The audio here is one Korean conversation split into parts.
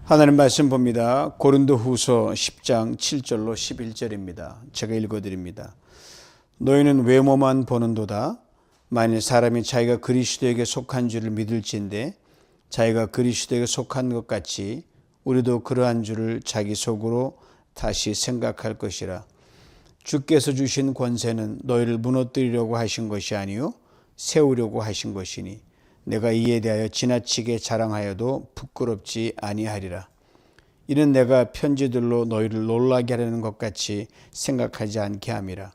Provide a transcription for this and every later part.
하나님 말씀 봅니다. 고린도후서 10장 7절로 11절입니다. 제가 읽어드립니다. 너희는 외모만 보는도다. 만일 사람이 자기가 그리스도에게 속한 줄을 믿을진대 자기가 그리스도에게 속한 것 같이 우리도 그러한 줄을 자기 속으로 다시 생각할 것이라. 주께서 주신 권세는 너희를 무너뜨리려고 하신 것이 아니요 세우려고 하신 것이니 내가 이에 대하여 지나치게 자랑하여도 부끄럽지 아니하리라. 이는 내가 편지들로 너희를 놀라게 하려는 것 같이 생각하지 않게 함이라.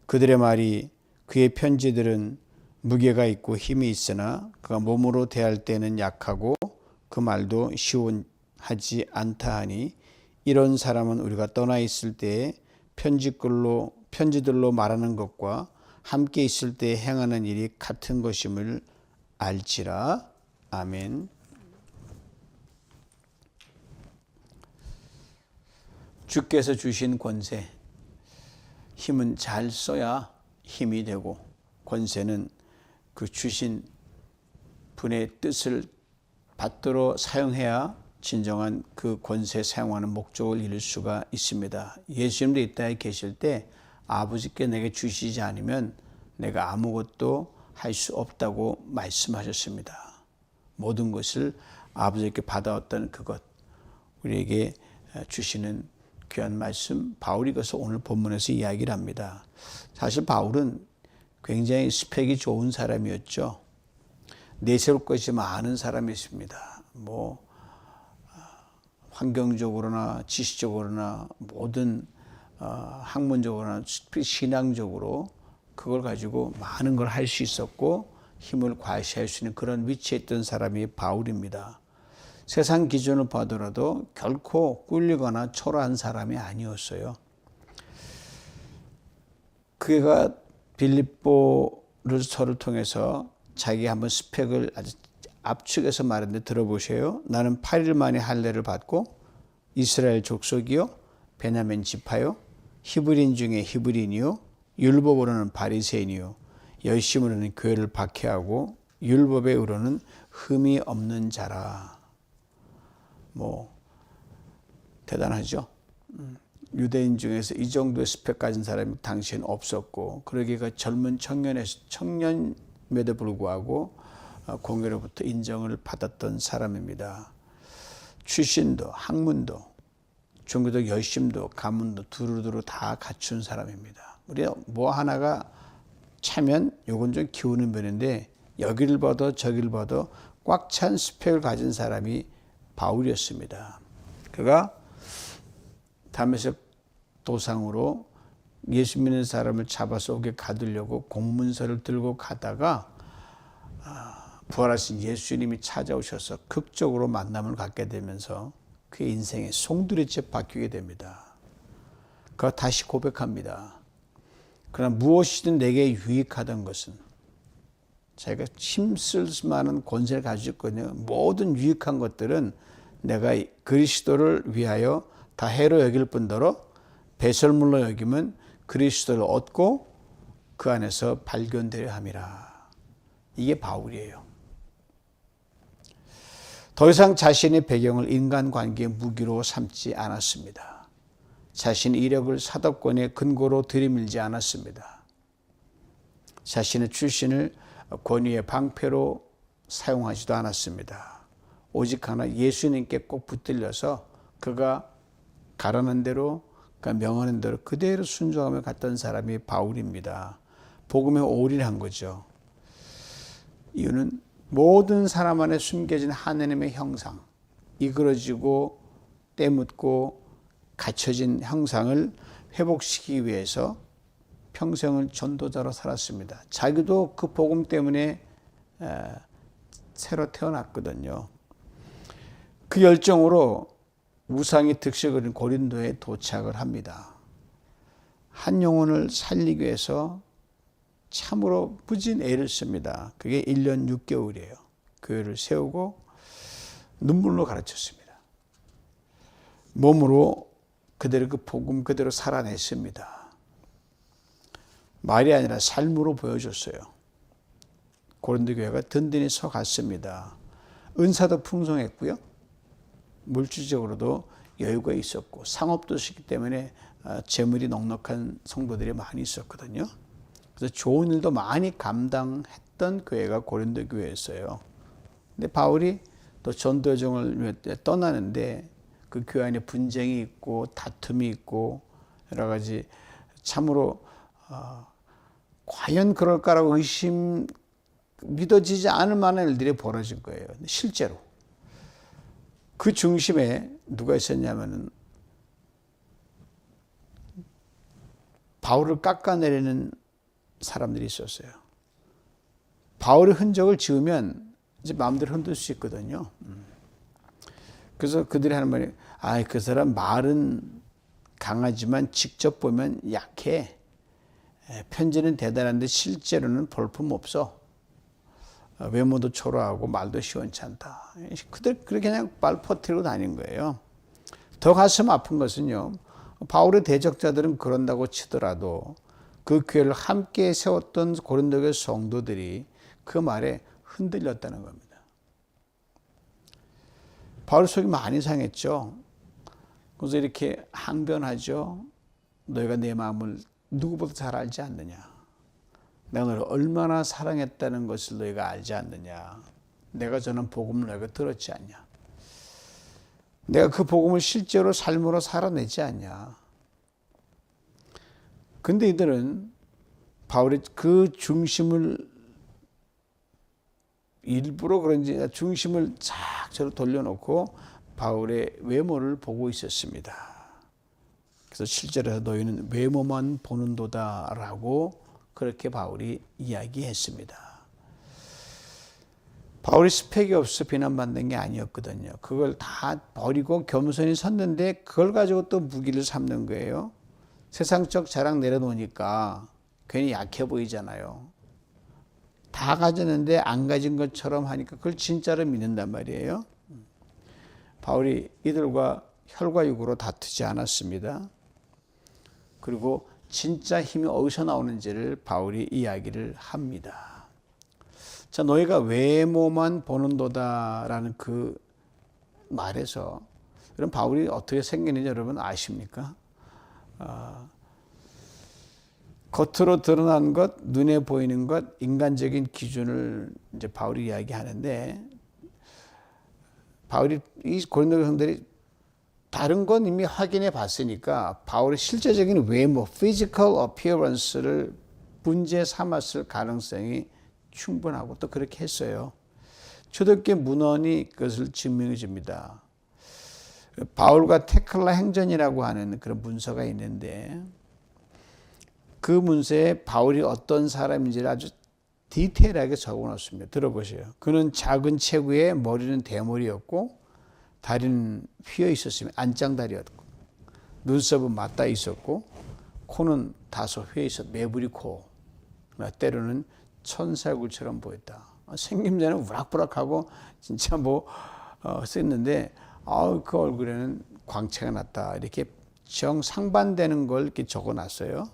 그들의 말이 그의 편지들은 무게가 있고 힘이 있으나 그가 몸으로 대할 때는 약하고 그 말도 시원하지 않다 하니 이런 사람은 우리가 떠나 있을 때에 편지들로 말하는 것과 함께 있을 때 행하는 일이 같은 것임을 알지라. 아멘. 주께서 주신 권세, 힘은 잘 써야 힘이 되고 권세는 그 주신 분의 뜻을 받들어 사용해야 진정한 그 권세 사용하는 목적을 이룰 수가 있습니다. 예수님도 이 땅에 계실 때 아버지께 내게 주시지 않으면 내가 아무것도 할 수 없다고 말씀하셨습니다. 모든 것을 아버지께 받아왔다는 그것, 우리에게 주시는 귀한 말씀, 바울이 그래서 오늘 본문에서 이야기를 합니다. 사실 바울은 굉장히 스펙이 좋은 사람이었죠. 내세울 것이 많은 사람이었습니다. 환경적으로나 지식적으로나 모든 학문적으로나 신앙적으로 그걸 가지고 많은 걸 할 수 있었고 힘을 과시할 수 있는 그런 위치에 있던 사람이 바울입니다. 세상 기준을 봐더라도 결코 꿀리거나 초라한 사람이 아니었어요. 그가 빌립보서를 통해서 자기 한번 스펙을 아주 압축해서 말했는데 들어보세요. 나는 8일 만에 할례를 받고 이스라엘 족속이요 베냐민 지파요 히브리인 중에 히브리인이요 율법으로는 바리새인이요 열심으로는 교회를 박해하고 율법의 의로는 흠이 없는 자라. 대단하죠. 유대인 중에서 이 정도의 스펙 가진 사람이 당시엔 없었고 그러기가 젊은 청년임에도 불구하고 공회로부터 인정을 받았던 사람입니다. 출신도 학문도 종교적 열심도 가문도 두루두루 다 갖춘 사람입니다. 우리가 뭐 하나가 차면 요건 좀 기우는 편인데 여기를 봐도 저기를 봐도 꽉 찬 스펙을 가진 사람이 바울이었습니다. 그가 다메섹 도상으로 예수 믿는 사람을 잡아서 오게 가두려고 공문서를 들고 가다가 부활하신 예수님이 찾아오셔서 극적으로 만남을 갖게 되면서 그의 인생이 송두리째 바뀌게 됩니다. 그가 다시 고백합니다. 그러나 무엇이든 내게 유익하던 것은 자기가 힘쓸 만한 권세를 가지고 있거든요. 모든 유익한 것들은 내가 그리스도를 위하여 다 해로 여길 뿐더러 배설물로 여기면 그리스도를 얻고 그 안에서 발견되려 함이라. 이게 바울이에요. 더 이상 자신의 배경을 인간관계의 무기로 삼지 않았습니다. 자신의 이력을 사도권의 근거로 들이밀지 않았습니다. 자신의 출신을 권위의 방패로 사용하지도 않았습니다. 오직 하나 예수님께 꼭 붙들려서 그가 가라는 대로 그가 명하는 대로 그대로 순종하며 갔던 사람이 바울입니다. 복음에 올인한 거죠. 이유는 모든 사람 안에 숨겨진 하나님의 형상, 이그러지고 때묻고 갇혀진 형상을 회복시키기 위해서 평생을 전도자로 살았습니다. 자기도 그 복음 때문에 새로 태어났거든요. 그 열정으로 우상이 득실거린 고린도에 도착을 합니다. 한 영혼을 살리기 위해서 참으로 부진 애를 씁니다. 그게 1년 6개월이에요. 교회를 세우고 눈물로 가르쳤습니다. 몸으로 그대로 그 복음 그대로 살아냈습니다. 말이 아니라 삶으로 보여줬어요. 고린도 교회가 든든히 서갔습니다. 은사도 풍성했고요. 물질적으로도 여유가 있었고 상업도시이기 때문에 재물이 넉넉한 성도들이 많이 있었거든요. 그래서 좋은 일도 많이 감당했던 교회가 고린도 교회였어요. 근데 바울이 또 전도 여정을 떠나는데 그 교회 안에 분쟁이 있고 다툼이 있고 여러 가지 참으로 과연 그럴까라고 믿어지지 않을 만한 일들이 벌어진 거예요. 실제로 그 중심에 누가 있었냐면은 바울을 깎아내리는 사람들이 있었어요. 바울의 흔적을 지우면 이제 마음대로 흔들 수 있거든요. 그래서 그들이 하는 말이, 그 사람 말은 강하지만 직접 보면 약해. 편지는 대단한데 실제로는 볼품 없어. 외모도 초라하고 말도 시원찮다. 그들 그렇게 그냥 말 퍼뜨리고 다닌 거예요. 더 가슴 아픈 것은요, 바울의 대적자들은 그런다고 치더라도 그 교회를 함께 세웠던 고린도 교회 성도들이 그 말에 흔들렸다는 겁니다. 바울 속이 많이 상했죠. 그래서 이렇게 항변하죠. 너희가 내 마음을 누구보다 잘 알지 않느냐. 내가 너를 얼마나 사랑했다는 것을 너희가 알지 않느냐. 내가 전한 복음을 너희가 들었지 않냐. 내가 그 복음을 실제로 삶으로 살아내지 않냐. 근데 이들은 바울의 그 중심을 일부러 그런지 중심을 쫙 저로 돌려놓고 바울의 외모를 보고 있었습니다. 그래서 실제로 너희는 외모만 보는도다라고 그렇게 바울이 이야기했습니다. 바울이 스펙이 없어 비난받는 게 아니었거든요. 그걸 다 버리고 겸손히 섰는데 그걸 가지고 또 무기를 삼는 거예요. 세상적 자랑 내려놓으니까 괜히 약해 보이잖아요. 다 가졌는데 안 가진 것처럼 하니까 그걸 진짜로 믿는단 말이에요. 바울이 이들과 혈과 육으로 다투지 않았습니다. 그리고 진짜 힘이 어디서 나오는지를 바울이 이야기를 합니다. 자, 너희가 외모만 보는도다라는 그 말에서 그럼 바울이 어떻게 생겼는지 여러분 아십니까? 겉으로 드러난 것, 눈에 보이는 것, 인간적인 기준을 이제 바울이 이야기하는데, 바울이 이 고린도 성들이 다른 건 이미 확인해 봤으니까 바울의 실제적인 외모, physical appearance를 문제 삼았을 가능성이 충분하고 또 그렇게 했어요. 초대교회 문헌이 그것을 증명해 줍니다. 바울과 테클라 행전이라고 하는 그런 문서가 있는데 그 문서에 바울이 어떤 사람인지를 아주 디테일하게 적어놨습니다. 들어보세요. 그는 작은 체구에 머리는 대머리였고 다리는 휘어 있었으며 안짱다리였고 눈썹은 맞닿아 있었고 코는 다소 휘어 있었 매부리 코 때로는 천사 얼굴처럼 보였다. 생김 전에 우락부락하고 진짜 썼는데 그 얼굴에는 광채가 났다. 이렇게 정상반되는 걸 이렇게 적어놨어요.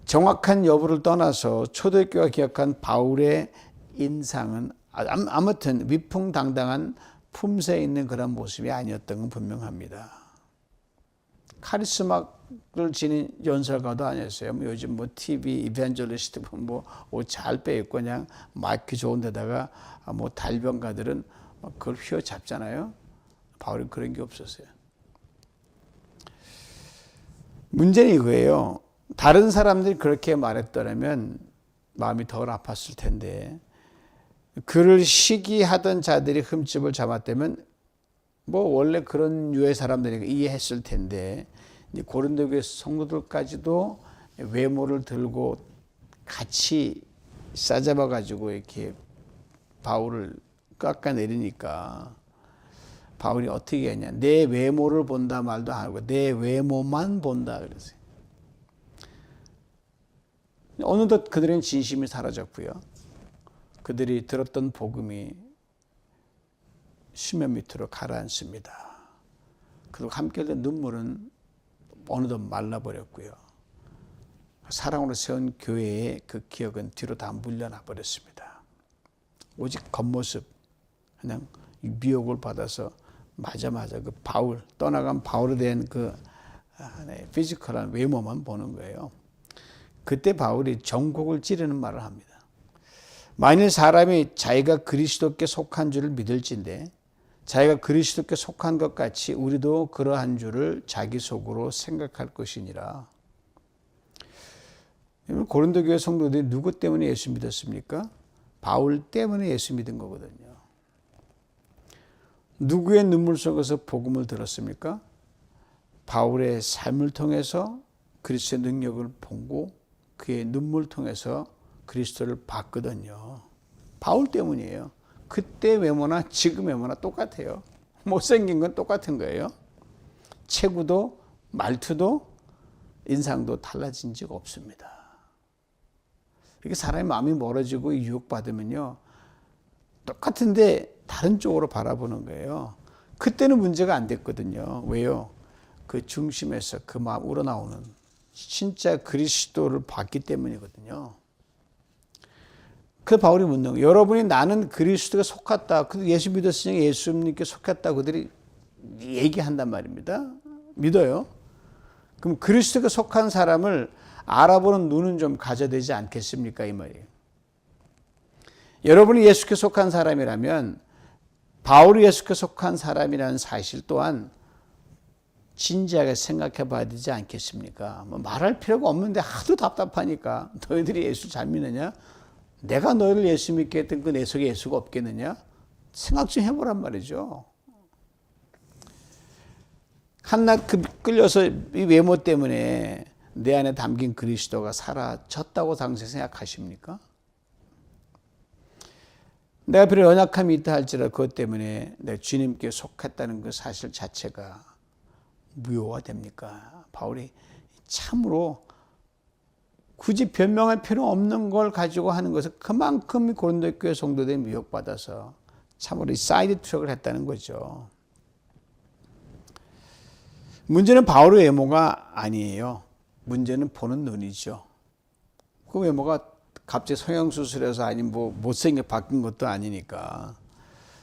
정확한 여부를 떠나서 초대교회가 기억한 바울의 인상은 아무튼 위풍당당한 품새에 있는 그런 모습이 아니었던 건 분명합니다. 카리스마를 지닌 연설가도 아니었어요. 요즘 TV 이벤젤리스트 옷 잘 빼입고 그냥 마이크 좋은 데다가 달변가들은 그걸 휘어잡잖아요. 바울은 그런 게 없었어요. 문제는 이거예요. 다른 사람들이 그렇게 말했더라면 마음이 덜 아팠을 텐데 그를 시기하던 자들이 흠집을 잡았다면 원래 그런 유의 사람들이 이해했을 텐데 고린도 교회 성도들까지도 외모를 들고 같이 싸잡아 가지고 이렇게 바울을 깎아내리니까 바울이 어떻게 했냐. 내 외모를 본다 말도 안 하고 내 외모만 본다 그랬어요. 어느덧 그들은 진심이 사라졌고요. 그들이 들었던 복음이 수면 밑으로 가라앉습니다. 그리고 함께 흘린 눈물은 어느덧 말라버렸고요. 사랑으로 세운 교회의 그 기억은 뒤로 다 물려나 버렸습니다. 오직 겉모습, 그냥 미혹을 받아서 맞아 그 바울 떠나간 바울에 대한 그 피지컬한 외모만 보는 거예요. 그때 바울이 정곡을 찌르는 말을 합니다. 만일 사람이 자기가 그리스도께 속한 줄을 믿을진데 자기가 그리스도께 속한 것 같이 우리도 그러한 줄을 자기 속으로 생각할 것이니라. 고린도 교회 성도들이 누구 때문에 예수 믿었습니까? 바울 때문에 예수 믿은 거거든요. 누구의 눈물 속에서 복음을 들었습니까? 바울의 삶을 통해서 그리스도의 능력을 보고 그의 눈물 통해서 그리스도를 봤거든요. 바울 때문이에요. 그때 외모나 지금 외모나 똑같아요. 못생긴 건 똑같은 거예요. 체구도 말투도 인상도 달라진 적 없습니다. 이렇게 사람의 마음이 멀어지고 유혹받으면요, 똑같은데 다른 쪽으로 바라보는 거예요. 그때는 문제가 안 됐거든요. 왜요? 그 중심에서 그 마음 우러나오는 진짜 그리스도를 봤기 때문이거든요. 그 바울이 묻는 거예요. 여러분이 나는 그리스도가 속았다. 예수 믿었으니 예수님께 속했다. 그들이 얘기한단 말입니다. 믿어요. 그럼 그리스도가 속한 사람을 알아보는 눈은 좀 가져야 되지 않겠습니까? 이 말이에요. 여러분이 예수께 속한 사람이라면 바울이 예수께 속한 사람이라는 사실 또한 진지하게 생각해 봐야 되지 않겠습니까? 뭐 말할 필요가 없는데 하도 답답하니까 너희들이 예수 잘 믿느냐? 내가 너희를 예수 믿게 했던 그 내 속에 예수가 없겠느냐? 생각 좀 해보란 말이죠. 한낱 끌려서 이 외모 때문에 내 안에 담긴 그리스도가 사라졌다고 당신 생각하십니까? 내가 비록 연약함이 있다 할지라도 그것 때문에 내 주님께 속했다는 그 사실 자체가 무효화됩니까? 바울이 참으로 굳이 변명할 필요 없는 걸 가지고 하는 것은 그만큼 고린도 교회 성도들이 미혹받아서 참으로 사이드 트랙을 했다는 거죠. 문제는 바울의 외모가 아니에요. 문제는 보는 눈이죠. 그 외모가 갑자기 성형수술해서 아니면 못생겨 바뀐 것도 아니니까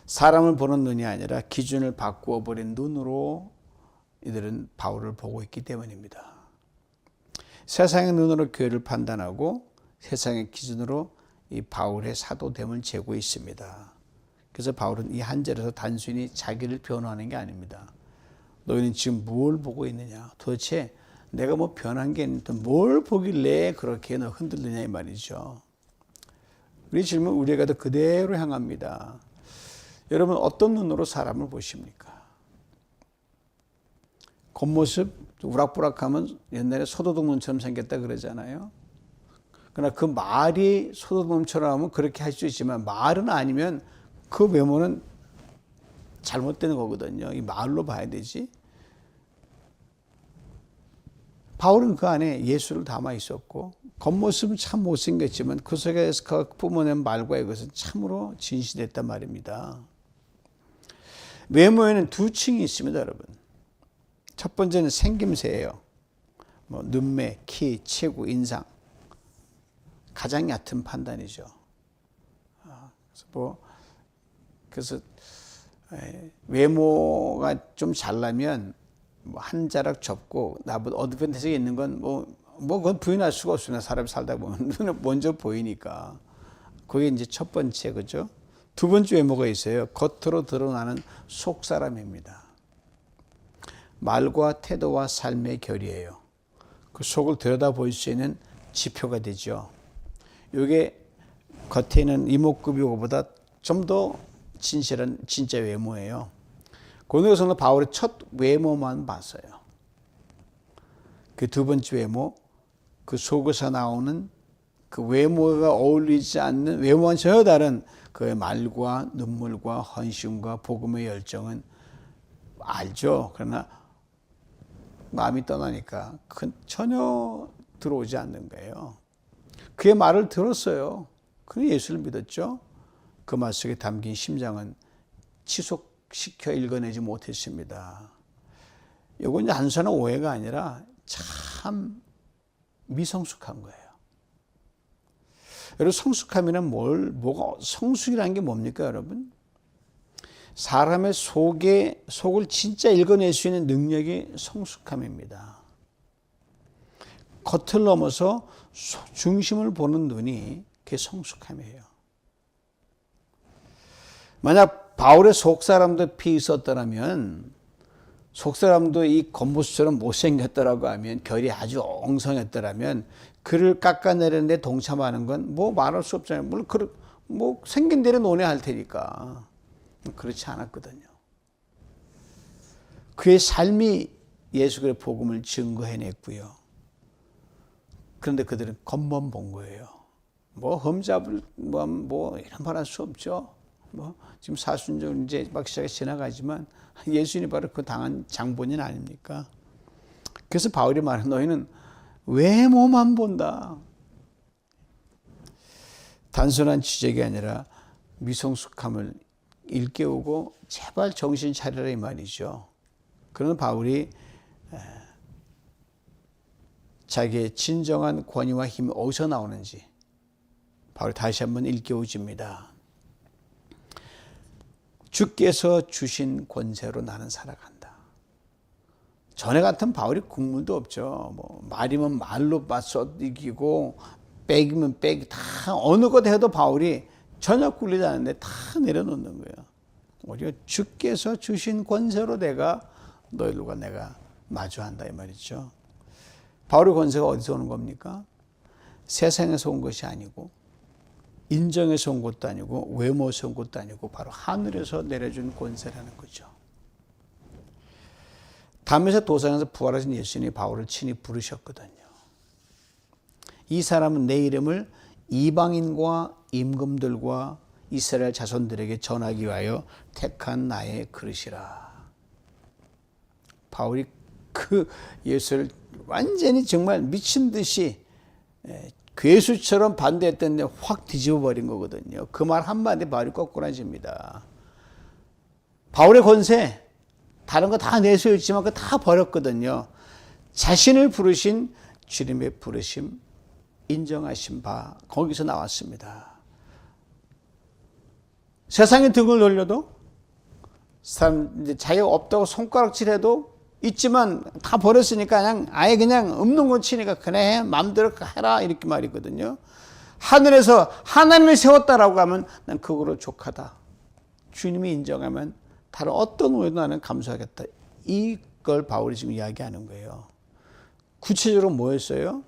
사람을 보는 눈이 아니라 기준을 바꾸어 버린 눈으로 이들은 바울을 보고 있기 때문입니다. 세상의 눈으로 교회를 판단하고 세상의 기준으로 이 바울의 사도됨을 재고 있습니다. 그래서 바울은 이 한 절에서 단순히 자기를 변호하는 게 아닙니다. 너희는 지금 뭘 보고 있느냐? 도대체 내가 뭐 변한 게 있는데 뭘 보길래 그렇게 너 흔들리냐 이 말이죠. 우리 질문 우리가 더 그대로 향합니다. 여러분 어떤 눈으로 사람을 보십니까? 겉모습 우락부락하면 옛날에 소도둑놈처럼 생겼다 그러잖아요. 그러나 그 말이 소도둑놈처럼 하면 그렇게 할 수 있지만 말은 아니면 그 외모는 잘못된 거거든요. 이 말로 봐야 되지. 바울은 그 안에 예수를 담아 있었고 겉모습은 참 못생겼지만 그 속에서 그 뿜어낸 말과 이것은 참으로 진실했단 말입니다. 외모에는 두 층이 있습니다, 여러분. 첫 번째는 생김새예요. 뭐 눈매, 키, 체구, 인상. 가장 얕은 판단이죠. 그래서 외모가 좀 잘나면 한 자락 접고 나보다 어드밴티지가 있는 건 그건 부인할 수가 없습니다. 사람이 살다 보면 눈에 먼저 보이니까. 그게 이제 첫 번째, 그죠? 두 번째 외모가 있어요. 겉으로 드러나는 속 사람입니다. 말과 태도와 삶의 결이에요. 그 속을 들여다볼 수 있는 지표가 되죠. 이게 겉에 있는 이목구비보다 좀 더 진실한 진짜 외모예요. 고린도서는 바울의 첫 외모만 봤어요. 그 두 번째 외모, 그 속에서 나오는 그 외모가 어울리지 않는 외모와는 전혀 다른 그의 말과 눈물과 헌신과 복음의 열정은 알죠. 그러나 마음이 떠나니까 전혀 들어오지 않는 거예요. 그의 말을 들었어요. 그는 예수를 믿었죠. 그 말 속에 담긴 심장은 지속시켜 읽어내지 못했습니다. 이건 단순한 오해가 아니라 참 미성숙한 거예요. 여러분 성숙함이란 성숙이라는 게 뭡니까 여러분? 사람의 속을 진짜 읽어낼 수 있는 능력이 성숙함입니다. 겉을 넘어서 중심을 보는 눈이 그게 성숙함이에요. 만약 바울의 속사람도 피 있었더라면, 속사람도 이 건부스처럼 못생겼더라고 하면, 결이 아주 엉성했더라면 그를 깎아내리는데 동참하는 건 뭐 말할 수 없잖아요. 물론 뭐 생긴 대로 논의할 테니까. 그렇지 않았거든요. 그의 삶이 예수 그리스도의 복음을 증거해냈고요. 그런데 그들은 겉만 본 거예요. 뭐 흠잡을 뭐 이런 말 할 수 없죠. 뭐 지금 사순절 이제 막 시작이 지나가지만 예수님이 바로 그 당한 장본인 아닙니까? 그래서 바울이 말해, 너희는 외모만 본다. 단순한 지적이 아니라 미성숙함을 일깨우고 제발 정신 차리라 이 말이죠. 그런 바울이 자기의 진정한 권위와 힘이 어디서 나오는지 바울이 다시 한번 일깨워줍니다. 주께서 주신 권세로 나는 살아간다. 전에 같은 바울이 국물도 없죠. 뭐 말이면 말로 맞서 이기고 빽이면 빽이 다 어느 것 해도 바울이 전혀 꿀리지 않는데 다 내려놓는 거예요. 오히려 주께서 주신 권세로 너희들과 내가 마주한다 이 말이죠. 바울의 권세가 어디서 오는 겁니까? 세상에서 온 것이 아니고 인정에서 온 것도 아니고 외모에서 온 것도 아니고 바로 하늘에서 내려준 권세라는 거죠. 담에색 도상에서 부활하신 예수님이 바울을 친히 부르셨거든요. 이 사람은 내 이름을 이방인과 임금들과 이스라엘 자손들에게 전하기 위하여 택한 나의 그릇이라. 바울이 그 예수를 완전히 정말 미친 듯이 괴수처럼 반대했던데 확 뒤집어 버린 거거든요. 그 말 한마디 바울이 꼬꾸라집니다. 바울의 권세, 다른 거 다 내세웠지만 그거 다 버렸거든요. 자신을 부르신 주님의 부르심, 인정하신 바, 거기서 나왔습니다. 세상에 등을 돌려도, 사람, 자기가 없다고 손가락질해도 있지만 다 버렸으니까 아예 그냥 없는 거 치니까 그래 마음대로 해라 이렇게 말이거든요. 하늘에서 하나님을 세웠다라고 하면 난 그거로 족하다. 주님이 인정하면 다른 어떤 오해도 나는 감수하겠다. 이걸 바울이 지금 이야기하는 거예요. 구체적으로 뭐였어요?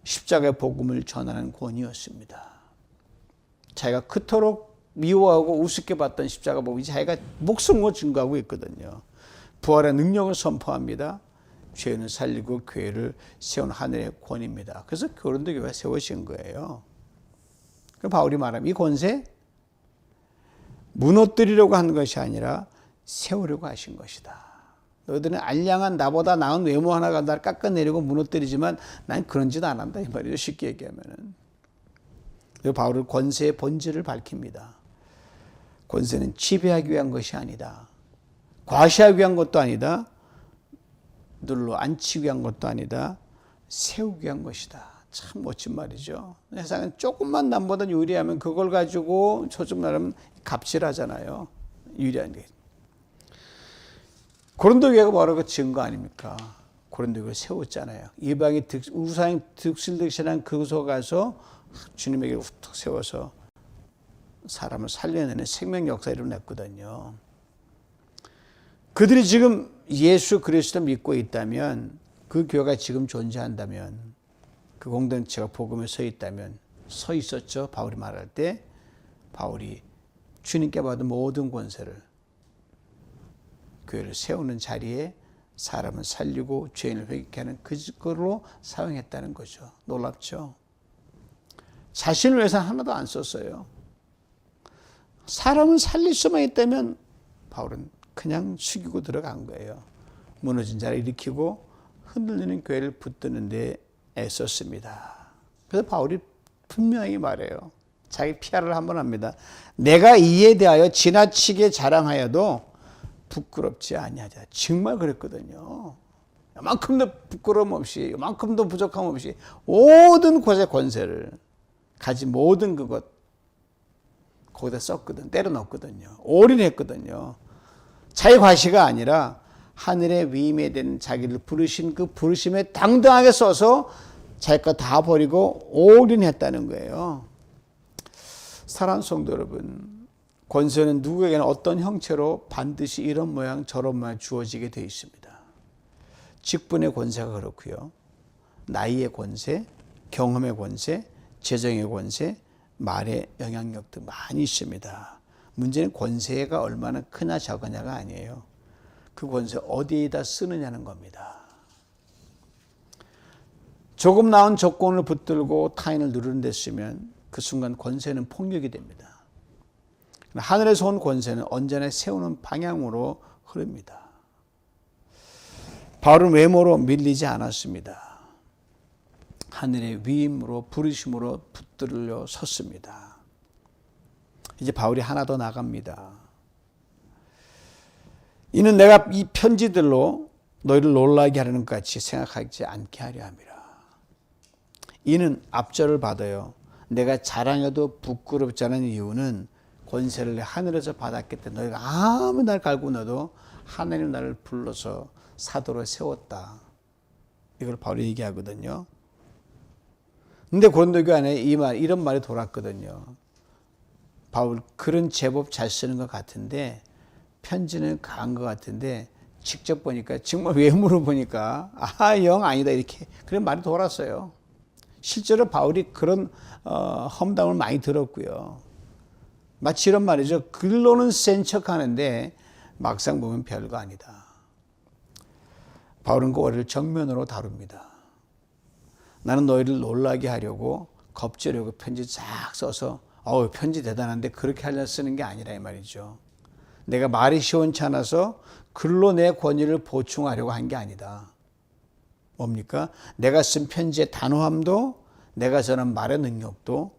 십자가의 복음을 전하는 권위였습니다. 자기가 그토록 미워하고 우습게 봤던 십자가 복음이 자기가 목숨으로 증거하고 있거든요. 부활의 능력을 선포합니다. 죄인을 살리고 교회를 세운 하늘의 권위입니다. 그래서 고린도 교회가 세우신 거예요. 바울이 말하면 이 권세 무너뜨리려고 한 것이 아니라 세우려고 하신 것이다. 너희들은 알량한 나보다 나은 외모 하나가 나를 깎아내리고 무너뜨리지만 난 그런 짓 안 한다 이 말이죠. 쉽게 얘기하면은. 바울은 권세의 본질을 밝힙니다. 권세는 지배하기 위한 것이 아니다. 과시하기 위한 것도 아니다. 눌러 앉히기 위한 것도 아니다. 세우기 위한 것이다. 참 멋진 말이죠. 세상은 조금만 남보다 유리하면 그걸 가지고 초점 나름 갑질하잖아요. 유리한 게. 고린도 교회가 바로 그 증거 아닙니까? 고린도 교회를 세웠잖아요. 이방이 우상이 득실득실한 그곳에 가서 주님에게 툭 세워서 사람을 살려내는 생명 역사 일어났거든요. 그들이 지금 예수 그리스도를 믿고 있다면, 그 교회가 지금 존재한다면, 그 공동체가 복음에 서 있다면, 서 있었죠. 바울이 말할 때 바울이 주님께 받은 모든 권세를 교회를 세우는 자리에 사람을 살리고 죄인을 회개케 하는 그걸로 사용했다는 거죠. 놀랍죠. 자신을 위해서 하나도 안 썼어요. 사람을 살릴 수만 있다면 바울은 그냥 숙이고 들어간 거예요. 무너진 자를 일으키고 흔들리는 교회를 붙드는 데 애썼습니다. 그래서 바울이 분명히 말해요. 자기 PR을 한번 합니다. 내가 이에 대하여 지나치게 자랑하여도 부끄럽지 아니하자. 정말 그랬거든요. 이만큼도 부끄러움 없이, 이만큼도 부족함 없이 모든 권세를 가진 모든 그것 거기다 썼거든. 때려 넣었거든요. 올인했거든요. 자기 과시가 아니라 하늘의 위임에 대한 자기를 부르신 그 부르심에 당당하게 써서 자기 거 다 버리고 올인했다는 거예요. 사랑하는 성도 여러분, 권세는 누구에게나 어떤 형체로 반드시 이런 모양 저런 모양 주어지게 되어 있습니다. 직분의 권세가 그렇고요. 나이의 권세, 경험의 권세, 재정의 권세, 말의 영향력도 많이 있습니다. 문제는 권세가 얼마나 크냐 적으냐가 아니에요. 그 권세 어디에다 쓰느냐는 겁니다. 조금 나은 조건을 붙들고 타인을 누르는 데 쓰면 그 순간 권세는 폭력이 됩니다. 하늘에서 온 권세는 언제나 세우는 방향으로 흐릅니다. 바울은 외모로 밀리지 않았습니다. 하늘의 위임으로 부르심으로 붙들려 섰습니다. 이제 바울이 하나 더 나갑니다. 이는 내가 이 편지들로 너희를 놀라게 하려는 것 같이 생각하지 않게 하려 함이라. 이는 앞절을 받아요. 내가 자랑해도 부끄럽지 않은 이유는 권세를 하늘에서 받았기 때문에 너희가 아무 날 갈고 넣어도 하나님 나를 불러서 사도로 세웠다. 이걸 바울이 얘기하거든요. 근데 고린도 교회 안에 이런 말이 돌았거든요. 바울 글은 제법 잘 쓰는 것 같은데 편지는 강한 것 같은데 직접 보니까 정말 외모로 보니까 영 아니다 이렇게 그런 말이 돌았어요. 실제로 바울이 그런 험담을 많이 들었고요. 마치 이런 말이죠. 글로는 센 척하는데 막상 보면 별거 아니다. 바울은 그 오해를 정면으로 다룹니다. 나는 너희를 놀라게 하려고 겁주려고 편지 쫙 써서 편지 대단한데 그렇게 하려 쓰는 게 아니라 이 말이죠. 내가 말이 시원치 않아서 글로 내 권위를 보충하려고 한 게 아니다. 뭡니까? 내가 쓴 편지의 단호함도 내가 전한 말의 능력도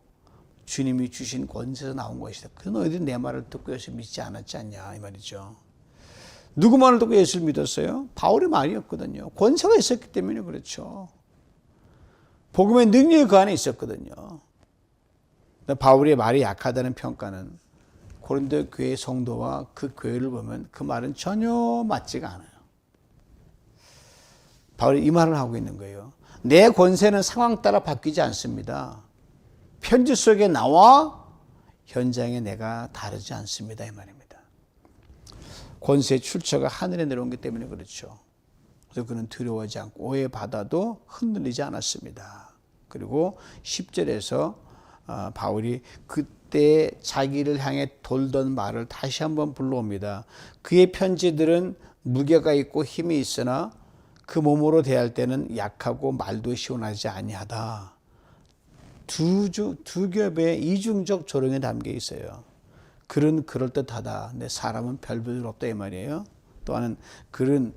주님이 주신 권세에서 나온 것이다. 그 너희들이 내 말을 듣고 예수를 믿지 않았지 않냐 이 말이죠. 누구 말을 듣고 예수를 믿었어요? 바울의 말이었거든요. 권세가 있었기 때문에 그렇죠. 복음의 능력이 그 안에 있었거든요. 바울의 말이 약하다는 평가는 고린도 교회 성도와 그 교회를 보면 그 말은 전혀 맞지가 않아요. 바울이 이 말을 하고 있는 거예요. 내 권세는 상황 따라 바뀌지 않습니다. 편지 속에 나와 현장에 내가 다르지 않습니다. 이 말입니다. 권세의 출처가 하늘에 내려온기 때문에 그렇죠. 그래서 그는 두려워하지 않고 오해받아도 흔들리지 않았습니다. 그리고 10절에서 바울이 그때 자기를 향해 돌던 말을 다시 한번 불러옵니다. 그의 편지들은 무게가 있고 힘이 있으나 그 몸으로 대할 때는 약하고 말도 시원하지 아니하다. 두 겹의 이중적 조롱에 담겨 있어요. 글은 그럴듯하다. 내 사람은 별 볼 일 없다 이 말이에요. 또한 글은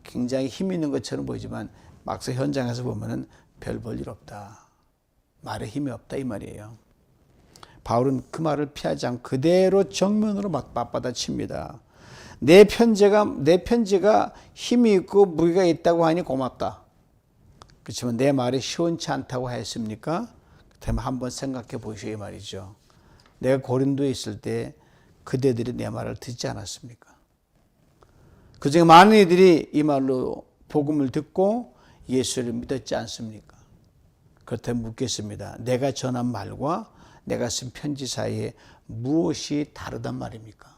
굉장히 힘 있는 것처럼 보이지만 막상 현장에서 보면은 별 볼 일 없다. 말에 힘이 없다 이 말이에요. 바울은 그 말을 피하지 않고 그대로 정면으로 맞받아칩니다. 내 편지가 힘이 있고 무게가 있다고 하니 고맙다. 그렇지만 내 말이 시원치 않다고 했습니까? 그렇다면 한번 생각해 보시오 이 말이죠. 내가 고린도에 있을 때 그대들이 내 말을 듣지 않았습니까? 그중에 많은 이들이 이 말로 복음을 듣고 예수를 믿었지 않습니까? 그렇다면 묻겠습니다. 내가 전한 말과 내가 쓴 편지 사이에 무엇이 다르단 말입니까?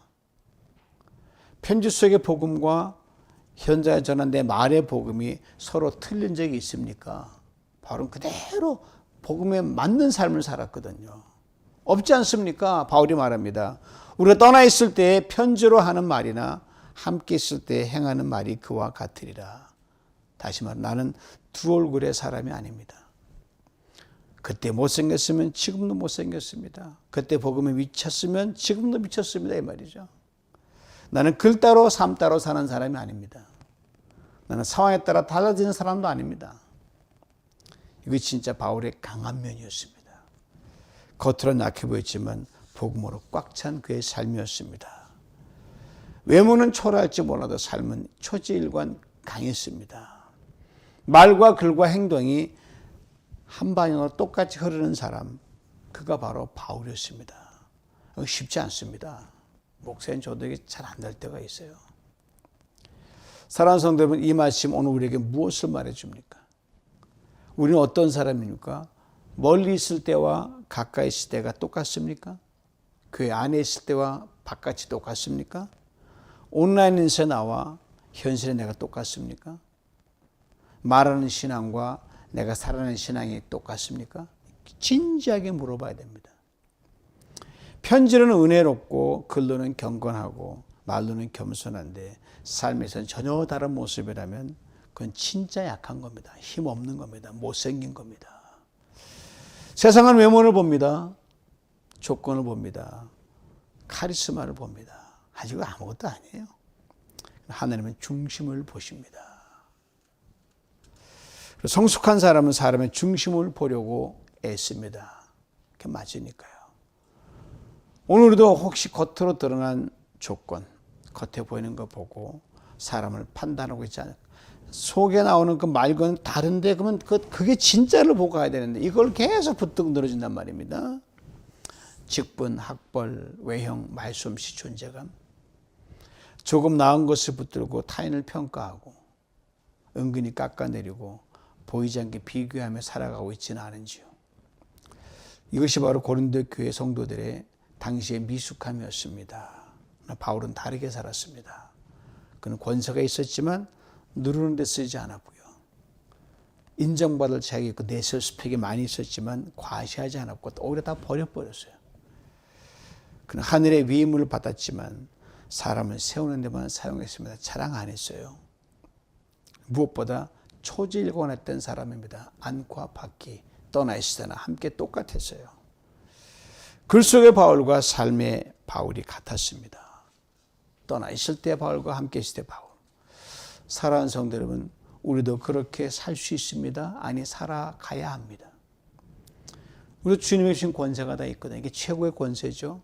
편지 속의 복음과 현장에 전한 내 말의 복음이 서로 틀린 적이 있습니까? 바울은 그대로 복음에 맞는 삶을 살았거든요. 없지 않습니까? 바울이 말합니다. 우리가 떠나 있을 때 편지로 하는 말이나 함께 있을 때 행하는 말이 그와 같으리라. 다시 말해 나는 두 얼굴의 사람이 아닙니다. 그때 못생겼으면 지금도 못생겼습니다. 그때 복음에 미쳤으면 지금도 미쳤습니다. 이 말이죠. 나는 글 따로 삶 따로 사는 사람이 아닙니다. 나는 상황에 따라 달라지는 사람도 아닙니다. 이거 진짜 바울의 강한 면이었습니다. 겉으로는 약해 보였지만 복음으로 꽉 찬 그의 삶이었습니다. 외모는 초라할지 몰라도 삶은 초지일관 강했습니다. 말과 글과 행동이 한 방향으로 똑같이 흐르는 사람, 그가 바로 바울이었습니다. 쉽지 않습니다. 목사님 저도 이게 잘 안 될 때가 있어요. 사랑하는 성도 여러분, 이 말씀 오늘 우리에게 무엇을 말해줍니까? 우리는 어떤 사람입니까? 멀리 있을 때와 가까이 있을 때가 똑같습니까? 교회 안에 있을 때와 바깥이 똑같습니까? 온라인에서 나와 현실의 내가 똑같습니까? 말하는 신앙과 내가 살아가는 신앙이 똑같습니까? 진지하게 물어봐야 됩니다. 편지로는 은혜롭고 글로는 경건하고 말로는 겸손한데 삶에서는 전혀 다른 모습이라면 그건 진짜 약한 겁니다. 힘없는 겁니다. 못생긴 겁니다. 세상은 외모를 봅니다. 조건을 봅니다. 카리스마를 봅니다. 아직 아무것도 아니에요. 하나님은 중심을 보십니다. 성숙한 사람은 사람의 중심을 보려고 애씁니다. 그게 맞으니까요. 오늘 우리도 혹시 겉으로 드러난 조건, 겉에 보이는 거 보고 사람을 판단하고 있지 않을까? 속에 나오는 그 말과는 다른데 그러면 그게 진짜를 보고 가야 되는데 이걸 계속 붙들고 늘어진단 말입니다. 직분, 학벌, 외형, 말솜씨, 존재감. 조금 나은 것을 붙들고 타인을 평가하고 은근히 깎아내리고 보이지 않게 비교하며 살아가고 있지는 않은지요. 이것이 바로 고린도 교회 성도들의 당시의 미숙함이었습니다. 바울은 다르게 살았습니다. 그는 권세가 있었지만 누르는 데 쓰지 않았고요. 인정받을 자격이 있고 내설 스펙이 많이 있었지만 과시하지 않았고 오히려 다 버려버렸어요. 그는 하늘의 위임을 받았지만 사람을 세우는 데만 사용했습니다. 자랑 안 했어요. 무엇보다 초지일관했던 사람입니다. 안과 밖이 떠나 있을 때나 함께 똑같았어요. 글 속의 바울과 삶의 바울이 같았습니다. 떠나 있을 때 바울과 함께 있을 때 바울. 사랑하는 성도 여러분, 우리도 그렇게 살 수 있습니다. 아니, 살아가야 합니다. 우리도 주님의 주신 권세가 다 있거든요. 이게 최고의 권세죠.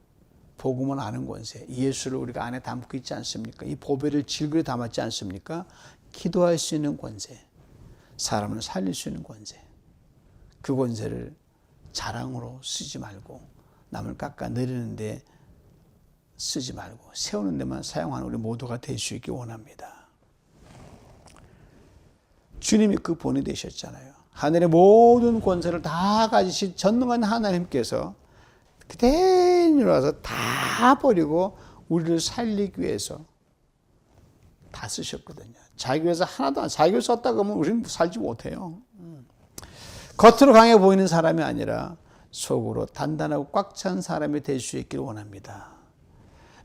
복음을 아는 권세. 예수를 우리가 안에 담고 있지 않습니까? 이 보배를 질그레 담았지 않습니까? 기도할 수 있는 권세. 사람을 살릴 수 있는 권세. 그 권세를 자랑으로 쓰지 말고 남을 깎아내리는데 쓰지 말고 세우는 데만 사용하는 우리 모두가 될 수 있기 원합니다. 주님이 그 본이 되셨잖아요. 하늘의 모든 권세를 다 가지신 전능한 하나님께서 그대로 와서 다 버리고 우리를 살리기 위해서 다 쓰셨거든요. 자기 위해서 하나도 안, 자기 위해서 썼다 그러면 우리는 살지 못해요. 겉으로 강해 보이는 사람이 아니라 속으로 단단하고 꽉 찬 사람이 될 수 있기를 원합니다.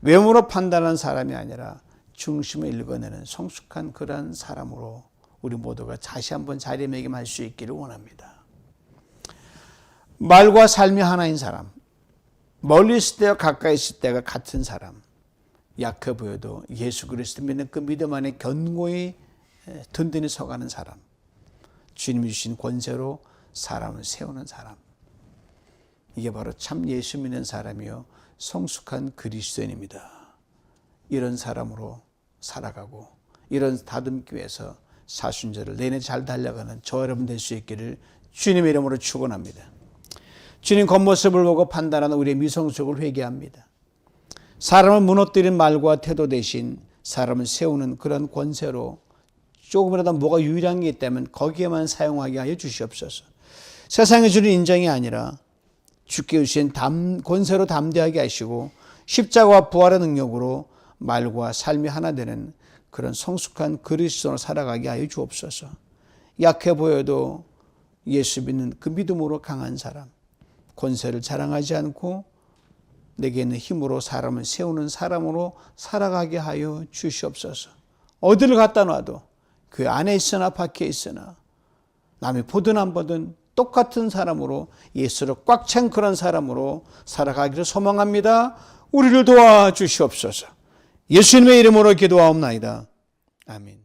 외모로 판단하는 사람이 아니라 중심을 읽어내는 성숙한 그러한 사람으로 우리 모두가 다시 한번 자리매김할 수 있기를 원합니다. 말과 삶이 하나인 사람, 멀리 있을 때와 가까이 있을 때가 같은 사람, 약해 보여도 예수 그리스도 믿는 그 믿음 안에 견고히 든든히 서가는 사람, 주님이 주신 권세로 사람을 세우는 사람, 이게 바로 참 예수 믿는 사람이요 성숙한 그리스도인입니다. 이런 사람으로 살아가고 이런 다듬기 위해서 사순절을 내내 잘 달려가는 저 여러분 될 수 있기를 주님의 이름으로 축원합니다. 주님 겉모습을 보고 판단하는 우리의 미성숙을 회개합니다. 사람을 무너뜨린 말과 태도 대신 사람을 세우는 그런 권세로 조금이라도 뭐가 유일한 게 있다면 거기에만 사용하게 하여 주시옵소서. 세상에 주는 인정이 아니라 주께 주신 권세로 담대하게 하시고 십자가와 부활의 능력으로 말과 삶이 하나 되는 그런 성숙한 그리스도로 살아가게 하여 주옵소서. 약해 보여도 예수 믿는 그 믿음으로 강한 사람, 권세를 자랑하지 않고 내게 있는 힘으로 사람을 세우는 사람으로 살아가게 하여 주시옵소서. 어디를 갖다 놔도 그 안에 있으나 밖에 있으나 남이 보든 안 보든 똑같은 사람으로 예수로 꽉 찬 그런 사람으로 살아가기를 소망합니다. 우리를 도와주시옵소서. 예수님의 이름으로 기도하옵나이다. 아멘.